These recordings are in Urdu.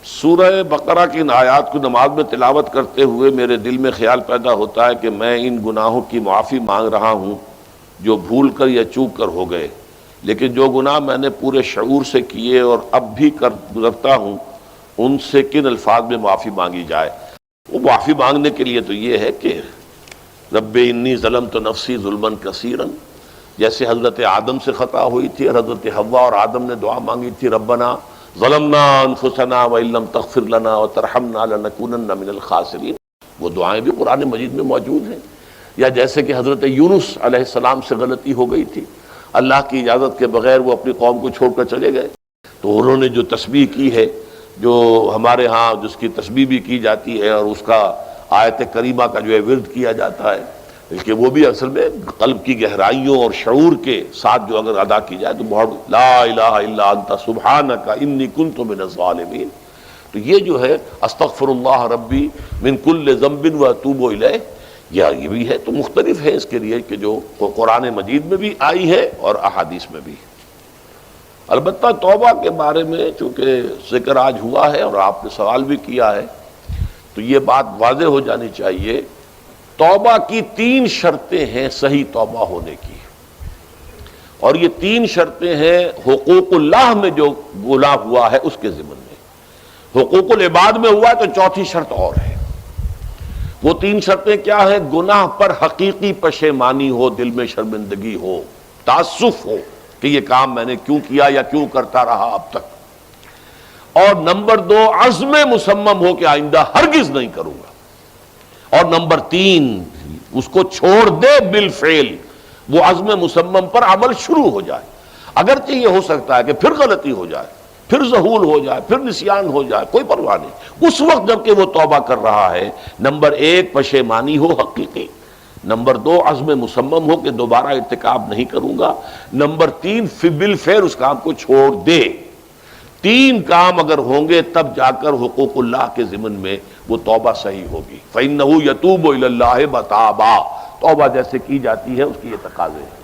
سورہ بقرہ کی ان آیات کو نماز میں تلاوت کرتے ہوئے میرے دل میں خیال پیدا ہوتا ہے کہ میں ان گناہوں کی معافی مانگ رہا ہوں جو بھول کر یا چوک کر ہو گئے، لیکن جو گناہ میں نے پورے شعور سے کیے اور اب بھی کر گزرتا ہوں ان سے کن الفاظ میں معافی مانگی جائے؟ وہ معافی مانگنے کے لیے تو یہ ہے کہ رب انی ظلمت نفسی ظلما کثیرا، جیسے حضرت آدم سے خطا ہوئی تھی اور حضرت حوا اور آدم نے دعا مانگی تھی ربنا ظلمنا انفسنا وان لم تغفر لنا وترحمنا لنکونن من الخاسرین، وہ دعائیں بھی قرآن مجید میں موجود ہیں۔ یا جیسے کہ حضرت یونس علیہ السلام سے غلطی ہو گئی تھی، اللہ کی اجازت کے بغیر وہ اپنی قوم کو چھوڑ کر چلے گئے، تو انہوں نے جو تسبیح کی ہے، جو ہمارے ہاں جس کی تسبیح بھی کی جاتی ہے اور اس کا آیت کریمہ کا جو ہے ورد کیا جاتا ہے، کہ وہ بھی اصل میں قلب کی گہرائیوں اور شعور کے ساتھ جو اگر ادا کی جائے تو بہت لا الہ الا انت سبحانک انی کنت من الظالمین، تو یہ جو ہے استغفر اللہ ربی من کل ذنب واتوب الیہ، یہ بھی ہے۔ تو مختلف ہے اس کے لیے کہ جو قرآن مجید میں بھی آئی ہے اور احادیث میں بھی۔ البتہ توبہ کے بارے میں چونکہ ذکر آج ہوا ہے اور آپ نے سوال بھی کیا ہے، تو یہ بات واضح ہو جانی چاہیے، توبہ کی 3 شرطیں ہیں صحیح توبہ ہونے کی، اور یہ 3 شرطیں ہیں حقوق اللہ میں جو گناہ ہوا ہے اس کے ضمن میں۔ حقوق العباد میں ہوا ہے تو 4تھی شرط اور ہے۔ وہ 3 شرطیں کیا ہیں؟ گناہ پر حقیقی پشیمانی ہو، دل میں شرمندگی ہو، تعسف ہو کہ یہ کام میں نے کیوں کیا یا کیوں کرتا رہا اب تک، اور نمبر 2 عزم مصمم ہو کہ آئندہ ہرگز نہیں کروں گا، اور نمبر 3 اس کو چھوڑ دے بالفعل، وہ عزم مصمم پر عمل شروع ہو جائے۔ اگرچہ یہ ہو سکتا ہے کہ پھر غلطی ہو جائے، پھر ذہول ہو جائے، پھر نسیان ہو جائے، کوئی پرواہ نہیں، اس وقت جب کہ وہ توبہ کر رہا ہے نمبر 1 پشیمانی ہو حقیقی، نمبر 2 عزم مصمم ہو کہ دوبارہ ارتکاب نہیں کروں گا، نمبر 3 بالفعل اس کام کو چھوڑ دے۔ 3 کام اگر ہوں گے تب جا کر حقوق اللہ کے ضمن میں وہ توبہ صحیح ہوگی۔ فَإِنَّهُ يَتُوبُ إِلَى اللَّهِ مَتَابًا، توبہ جیسے کی جاتی ہے اس کی یہ تقاضے ہیں۔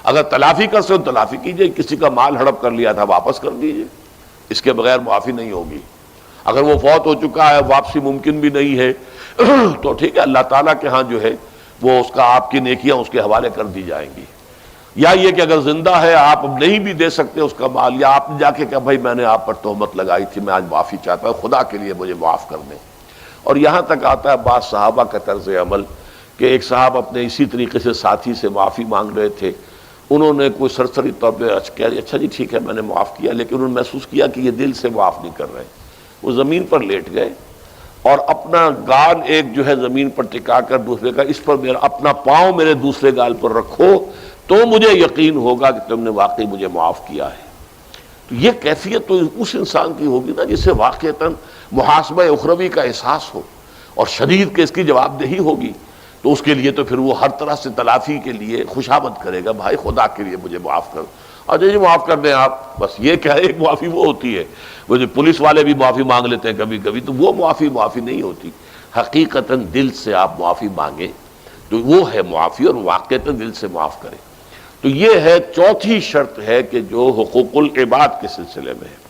اگر تلافی کر سکتے تلافی کیجئے، کسی کا مال ہڑپ کر لیا تھا واپس کر دیجئے، اس کے بغیر معافی نہیں ہوگی۔ اگر وہ فوت ہو چکا ہے، واپسی ممکن بھی نہیں ہے، تو ٹھیک ہے، اللہ تعالیٰ کے ہاں جو ہے وہ اس کا آپ کی نیکیاں اس کے حوالے کر دی جائیں گی۔ یا یہ کہ اگر زندہ ہے آپ اب نہیں بھی دے سکتے اس کا مال، یا آپ نے جا کے کہا بھائی میں نے آپ پر تہمت لگائی تھی، میں آج معافی چاہتا ہوں، خدا کے لیے مجھے معاف کر دیں۔ اور یہاں تک آتا ہے بعض صحابہ کا طرز عمل کہ ایک صاحب اپنے اسی طریقے سے ساتھی سے معافی مانگ رہے تھے، انہوں نے کوئی سرسری طور پہ کہا اچھا جی ٹھیک ہے میں نے معاف کیا، لیکن انہوں نے محسوس کیا کہ یہ دل سے معاف نہیں کر رہے، وہ زمین پر لیٹ گئے اور اپنا گال ایک جو ہے زمین پر ٹکا کر دوسرے کا، اس پر میرا اپنا پاؤں میرے دوسرے گال پر رکھو تو مجھے یقین ہوگا کہ تم نے واقعی مجھے معاف کیا ہے۔ تو یہ کیفیت تو اس انسان کی ہوگی نا جسے واقعتاً محاسبہ اخروی کا احساس ہو اور شدید کہ اس کی جواب دہی ہوگی، تو اس کے لیے تو پھر وہ ہر طرح سے تلافی کے لیے خوشامد کرے گا، بھائی خدا کے لیے مجھے معاف کر، اور جی معاف کر دیں آپ، بس یہ کیا ہے، ایک معافی وہ ہوتی ہے، وہ جو پولیس والے بھی معافی مانگ لیتے ہیں کبھی کبھی، تو وہ معافی نہیں ہوتی، حقیقتاً دل سے آپ معافی مانگیں تو وہ ہے معافی، اور واقعتاً دل سے معاف کریں۔ تو یہ ہے 4تھی شرط ہے کہ جو حقوق العباد کے سلسلے میں ہے۔